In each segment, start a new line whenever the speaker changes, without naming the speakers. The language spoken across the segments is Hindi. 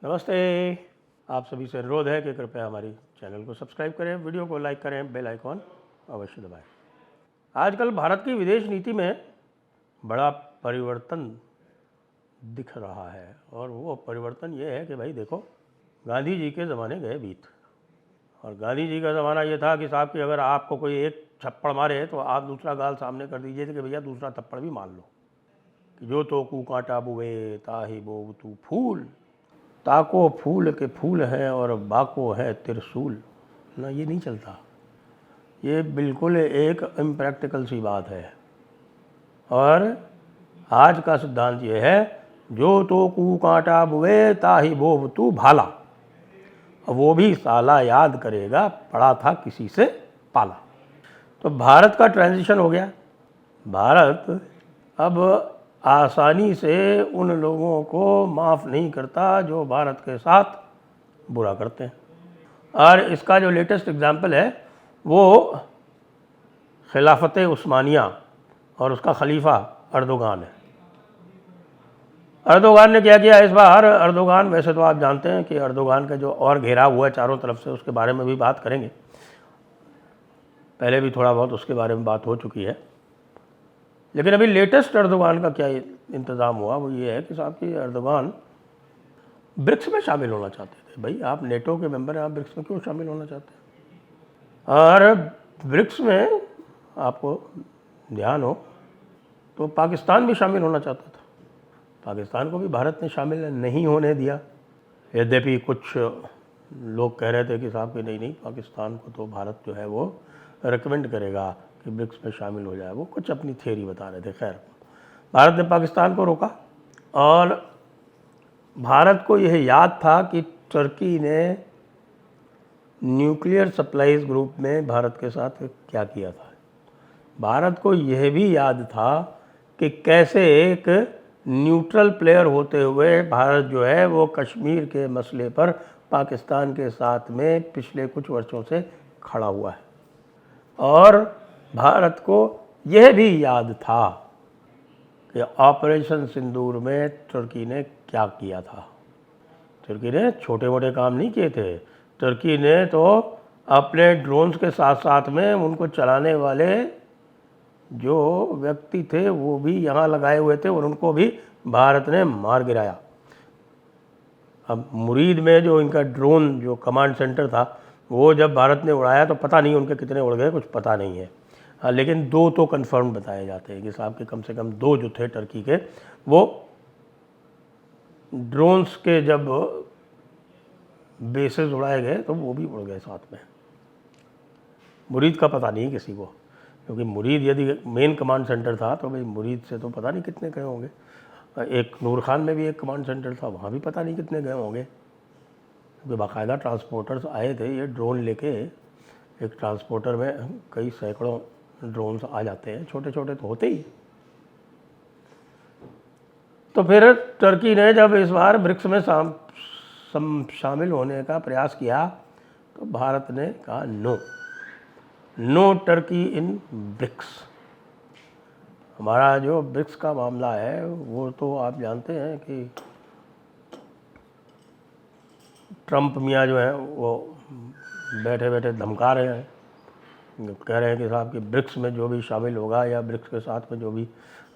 नमस्ते। आप सभी से अनुरोध है कि कृपया हमारी चैनल को सब्सक्राइब करें, वीडियो को लाइक करें, बेल आइकॉन अवश्य दबाएं। आजकल भारत की विदेश नीति में बड़ा परिवर्तन दिख रहा है और वो परिवर्तन ये है कि भाई देखो, गांधी जी के ज़माने गए बीत और गांधी जी का ज़माना ये था कि साहब कि अगर आपको कोई एक थप्पड़ मारे तो आप दूसरा गाल सामने कर दीजिए कि भैया दूसरा थप्पड़ भी मान लो कि जो तो कू कांटा बुए ताही बो तू फूल, ताको फूल के फूल हैं और बाको है त्रिशूल ना। ये नहीं चलता, ये बिल्कुल एक इम्प्रैक्टिकल सी बात है। और आज का सिद्धांत ये है, जो तो कू कांटा बुए ताही बो तू भाला, वो भी साला याद करेगा पड़ा था किसी से पाला। तो भारत का ट्रांजिशन हो गया। भारत अब आसानी से उन लोगों को माफ़ नहीं करता जो भारत के साथ बुरा करते हैं। और इसका जो लेटेस्ट एग्जाम्पल है वो खिलाफत उस्मानिया और उसका खलीफा अर्दोगान है। अर्दोगान ने क्या किया इस बार? अर्दोगान, वैसे तो आप जानते हैं कि अर्दोगान का जो और घेराव हुआ है चारों तरफ से, उसके बारे में भी बात करेंगे। पहले भी थोड़ा बहुत उसके बारे में बात हो चुकी है, लेकिन अभी लेटेस्ट अर्दोगान का क्या इंतज़ाम हुआ वो ये है कि साहब कि अर्दोगान ब्रिक्स में शामिल होना चाहते थे। भाई आप नेटो के मेंबर हैं, आप ब्रिक्स में क्यों शामिल होना चाहते हैं? और ब्रिक्स में आपको ध्यान हो तो पाकिस्तान भी शामिल होना चाहता था। पाकिस्तान को भी भारत ने शामिल नहीं होने दिया। यद्यपि कुछ लोग कह रहे थे कि साहब कि नहीं, पाकिस्तान को तो भारत जो है वो रिकमेंड करेगा कि ब्रिक्स में शामिल हो जाए। वो कुछ अपनी थियरी बता रहे थे। खैर, भारत ने पाकिस्तान को रोका और भारत को यह याद था कि तुर्की ने न्यूक्लियर सप्लाईज ग्रुप में भारत के साथ क्या किया था। भारत को यह भी याद था कि कैसे एक न्यूट्रल प्लेयर होते हुए भारत जो है वो कश्मीर के मसले पर पाकिस्तान के साथ में पिछले कुछ वर्षों से खड़ा हुआ है। और भारत को यह भी याद था कि ऑपरेशन सिंदूर में तुर्की ने क्या किया था। तुर्की ने छोटे मोटे काम नहीं किए थे। तुर्की ने तो अपने ड्रोन्स के साथ साथ में उनको चलाने वाले जो व्यक्ति थे वो भी यहाँ लगाए हुए थे और उनको भी भारत ने मार गिराया। अब मुरीद में जो इनका ड्रोन जो कमांड सेंटर था वो जब भारत ने उड़ाया तो पता नहीं उनके कितने उड़ गए, कुछ पता नहीं है। हाँ, लेकिन 2 तो कंफर्म बताए जाते हैं कि साहब के कम से कम 2 जो थे टर्की के, वो ड्रोन्स के जब बेसेस उड़ाए गए तो वो भी उड़ गए साथ में। मुरीद का पता नहीं किसी को, क्योंकि मुरीद यदि मेन कमांड सेंटर था तो भाई मुरीद से तो पता नहीं कितने गए होंगे। एक नूर खान में भी एक कमांड सेंटर था, वहाँ भी पता नहीं कितने गए होंगे, क्योंकि बाकायदा ट्रांसपोर्टर्स आए थे ये ड्रोन लेके। एक ट्रांसपोर्टर में कई सैकड़ों ड्रोन्स आ जाते हैं, छोटे छोटे तो होते ही। तो फिर तुर्की ने जब इस बार ब्रिक्स में शामिल होने का प्रयास किया तो भारत ने कहा नो टर्की इन ब्रिक्स। हमारा जो ब्रिक्स का मामला है वो तो आप जानते हैं कि ट्रंप मियाँ जो है वो बैठे बैठे धमका रहे हैं, कह रहे हैं कि साहब कि ब्रिक्स में जो भी शामिल होगा या ब्रिक्स के साथ में जो भी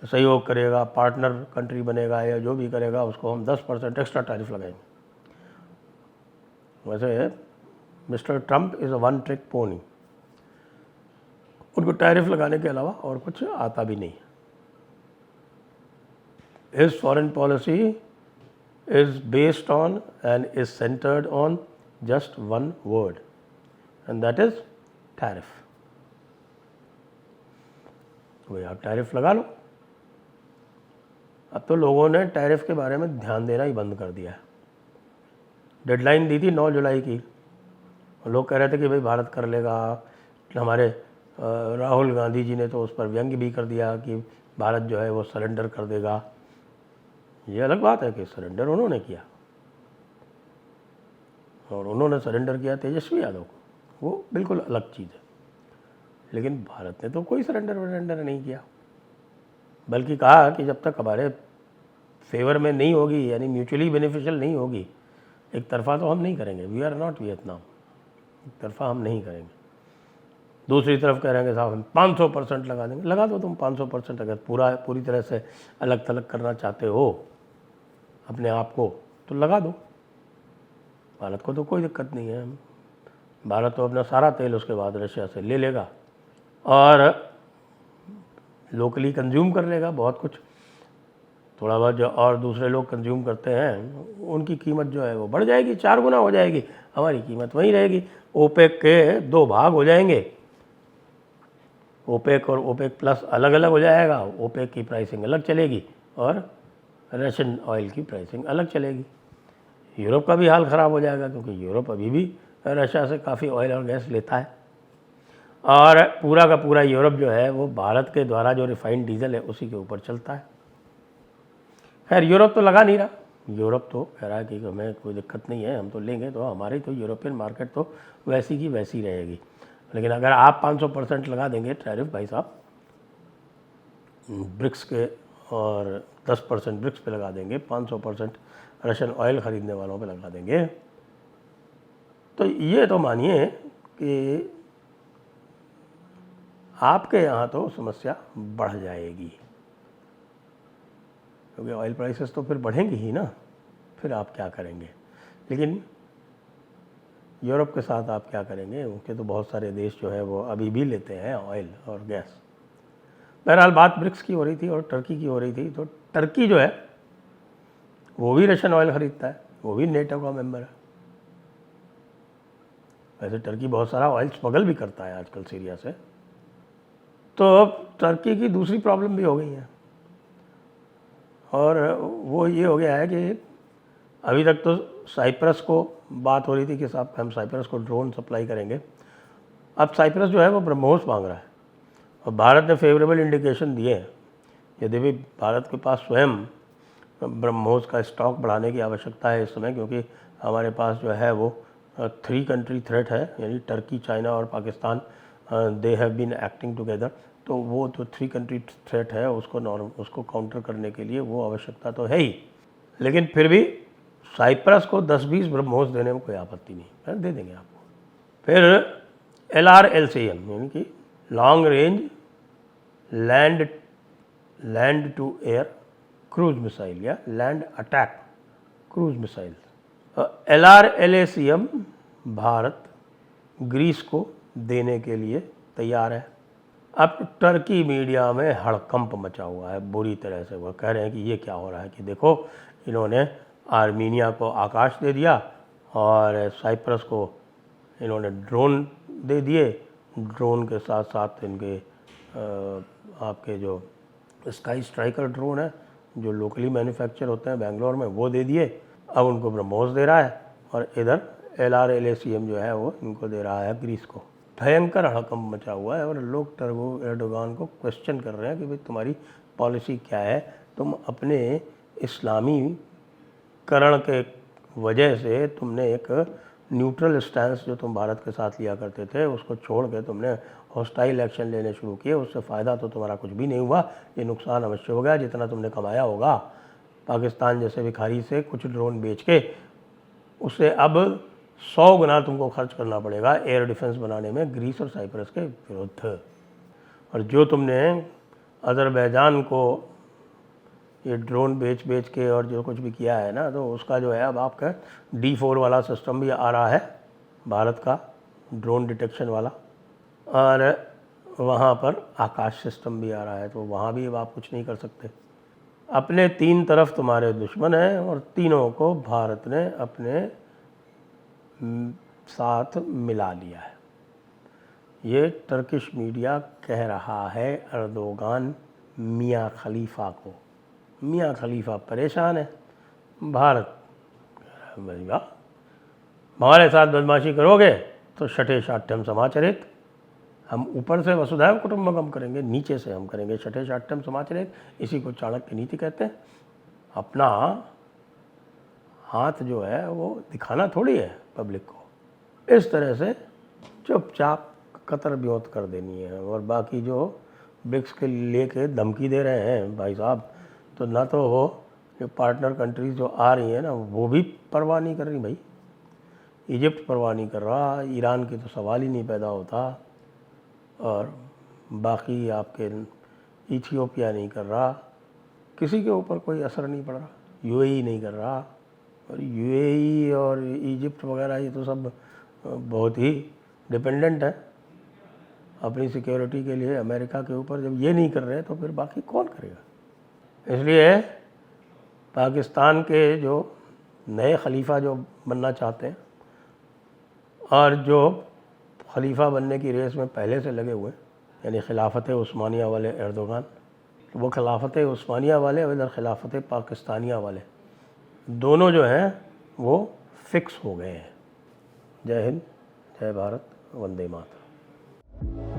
सहयोग करेगा, पार्टनर कंट्री बनेगा या जो भी करेगा, उसको हम 10% एक्स्ट्रा टैरिफ लगाएंगे। वैसे mister Trump is a one trick pony. उनको टैरिफ लगाने के अलावा और कुछ आता भी नहीं। His foreign policy is based on and is centred on just one word and that is tariff. भाई आप टैरिफ लगा लो। अब तो लोगों ने टैरिफ के बारे में ध्यान देना ही बंद कर दिया है। डेडलाइन दी थी 9 जुलाई की, लोग कह रहे थे कि भाई भारत कर लेगा। हमारे राहुल गांधी जी ने तो उस पर व्यंग्य भी कर दिया कि भारत जो है वो सरेंडर कर देगा। ये अलग बात है कि सरेंडर उन्होंने किया, और उन्होंने सरेंडर किया तेजस्वी यादव को, वो बिल्कुल अलग चीज़ है। लेकिन भारत ने तो कोई सरेंडर नहीं किया, बल्कि कहा कि जब तक हमारे फेवर में नहीं होगी, यानी म्यूचुअली बेनिफिशियल नहीं होगी, एक तरफा तो हम नहीं करेंगे, वी आर नॉट वियतनाम, एक तरफा हम नहीं करेंगे। दूसरी तरफ कह रहे हैं कि साहब हम 500% लगा देंगे, लगा दो तुम 500%। अगर पूरी तरह से अलग थलग करना चाहते हो अपने आप को तो लगा दो। भारत को तो कोई दिक्कत नहीं है, भारत तो अपना सारा तेल उसके बाद रशिया से ले लेगा और लोकली कंज्यूम कर लेगा बहुत कुछ। थोड़ा बहुत जो और दूसरे लोग कंज्यूम करते हैं उनकी कीमत जो है वो बढ़ जाएगी, 4 गुना हो जाएगी, हमारी कीमत वहीं रहेगी। ओपेक के 2 भाग हो जाएंगे, ओपेक और ओपेक प्लस अलग अलग हो जाएगा, ओपेक की प्राइसिंग अलग चलेगी और रशियन ऑयल की प्राइसिंग अलग चलेगी। यूरोप का भी हाल ख़राब हो जाएगा क्योंकि यूरोप अभी भी रशिया से काफ़ी ऑयल और गैस लेता है और पूरा का पूरा यूरोप जो है वो भारत के द्वारा जो रिफाइंड डीजल है उसी के ऊपर चलता है। खैर यूरोप तो लगा नहीं रहा, यूरोप तो कह रहा है कि हमें कोई दिक्कत नहीं है, हम तो लेंगे, तो हमारी तो यूरोपियन मार्केट तो वैसी की वैसी रहेगी। लेकिन अगर आप 500% लगा देंगे टैरिफ भाई साहब ब्रिक्स के और 10% ब्रिक्स पे लगा देंगे, 500% रशियन ऑयल ख़रीदने वालों पे लगा देंगे, तो ये तो मानिए कि आपके यहाँ तो समस्या बढ़ जाएगी क्योंकि ऑयल प्राइसेस तो फिर बढ़ेंगी ही ना, फिर आप क्या करेंगे। लेकिन यूरोप के साथ आप क्या करेंगे, उनके तो बहुत सारे देश जो है वो अभी भी लेते हैं ऑयल और गैस। बहरहाल बात ब्रिक्स की हो रही थी और टर्की की हो रही थी, तो टर्की जो है वो भी रशियन ऑयल ख़रीदता है, वो भी नेटो का मेंबर है। वैसे टर्की बहुत सारा ऑयल स्मगल भी करता है आजकल सीरिया से, तो अब टर्की की दूसरी प्रॉब्लम भी हो गई है और वो ये हो गया है कि अभी तक तो साइप्रस को बात हो रही थी कि साहब हम साइप्रस को ड्रोन सप्लाई करेंगे। अब साइप्रस जो है वो ब्रह्मोस मांग रहा है और भारत ने फेवरेबल इंडिकेशन दिए हैं। यदि भी भारत के पास स्वयं ब्रह्मोस का स्टॉक बढ़ाने की आवश्यकता है इस समय, क्योंकि हमारे पास जो है वो 3 कंट्री थ्रेट है, यानी टर्की, चाइना और Pakistan, they have been acting together. तो वो जो 3 कंट्री थ्रेट है उसको काउंटर करने के लिए वो आवश्यकता तो है ही। लेकिन फिर भी साइप्रस को 10-20 ब्रह्मोस देने में कोई आपत्ति नहीं है, दे देंगे आपको। फिर LRLCM यानी कि long range land to air cruise missile या land attack cruise missile. LRLACM Bharat Greece को देने के लिए तैयार है। अब टर्की मीडिया में हड़कंप मचा हुआ है बुरी तरह से, वो कह रहे हैं कि ये क्या हो रहा है कि देखो इन्होंने आर्मीनिया को आकाश दे दिया और साइप्रस को इन्होंने ड्रोन दे दिए, ड्रोन के साथ साथ इनके आपके जो स्काई स्ट्राइकर ड्रोन है जो लोकली मैन्युफैक्चर होते हैं बेंगलोर में वो दे दिए, अब उनको ब्रह्मोस दे रहा है और इधर LRLACM जो है वो इनको दे रहा है ग्रीस को। भयंकर हड़कंप मचा हुआ है और लोग एर्दोगान को क्वेश्चन कर रहे हैं कि भाई तुम्हारी पॉलिसी क्या है, तुम अपने इस्लामीकरण के वजह से तुमने एक न्यूट्रल स्टैंस जो तुम भारत के साथ लिया करते थे उसको छोड़ के तुमने हॉस्टाइल एक्शन लेने शुरू किए, उससे फ़ायदा तो तुम्हारा कुछ भी नहीं हुआ, ये नुकसान अवश्य हो गया। जितना तुमने कमाया होगा पाकिस्तान जैसे भिखारी से कुछ ड्रोन बेच के, उससे अब 100 गुना तुमको खर्च करना पड़ेगा एयर डिफेंस बनाने में ग्रीस और साइप्रस के विरुद्ध। और जो तुमने अज़रबैजान को ये ड्रोन बेच के और जो कुछ भी किया है ना, तो उसका जो है अब आपका D4 वाला सिस्टम भी आ रहा है भारत का, ड्रोन डिटेक्शन वाला, और वहाँ पर आकाश सिस्टम भी आ रहा है, तो वहाँ भी अब आप कुछ नहीं कर सकते। अपने 3 तरफ तुम्हारे दुश्मन हैं और तीनों को भारत ने अपने साथ मिला लिया है। ये टर्किश मीडिया कह रहा है एर्दोगान मियाँ खलीफा को। मियाँ खलीफा परेशान है, भारत भैया हमारे साथ बदमाशी करोगे तो शठे शाठ्यम समाचरित, हम ऊपर से वसुधैव कुटुंबकम करेंगे, नीचे से हम करेंगे शठे शाठ्यम समाचरित। इसी को चाणक्य नीति कहते हैं। अपना हाथ जो है वो दिखाना थोड़ी है पब्लिक को, इस तरह से चुपचाप कतर ब्योत कर देनी है। और बाकी जो ब्रिक्स के लेके धमकी दे रहे हैं भाई साहब, तो ना तो वो जो पार्टनर कंट्रीज़ जो आ रही हैं ना वो भी परवाह नहीं कर रही भाई। इजिप्ट परवाह नहीं कर रहा, ईरान की तो सवाल ही नहीं पैदा होता, और बाकी आपके इथियोपिया नहीं कर रहा, किसी के ऊपर कोई असर नहीं पड़ रहा, यूएई नहीं कर रहा। और यूएई और इजिप्ट वगैरह ये तो सब बहुत ही डिपेंडेंट है अपनी सिक्योरिटी के लिए अमेरिका के ऊपर। जब ये नहीं कर रहे तो फिर बाकी कौन करेगा? इसलिए पाकिस्तान के जो नए खलीफा जो बनना चाहते हैं और जो खलीफा बनने की रेस में पहले से लगे हुए, यानी खिलाफत उस्मानिया वाले एर्दोगान, वो खिलाफत उस्मानिया वाले और इधर खिलाफत पाकिस्तानिया वाले, दोनों जो हैं वो फिक्स हो गए हैं। जय हिंद, जय भारत, वंदे मातरम।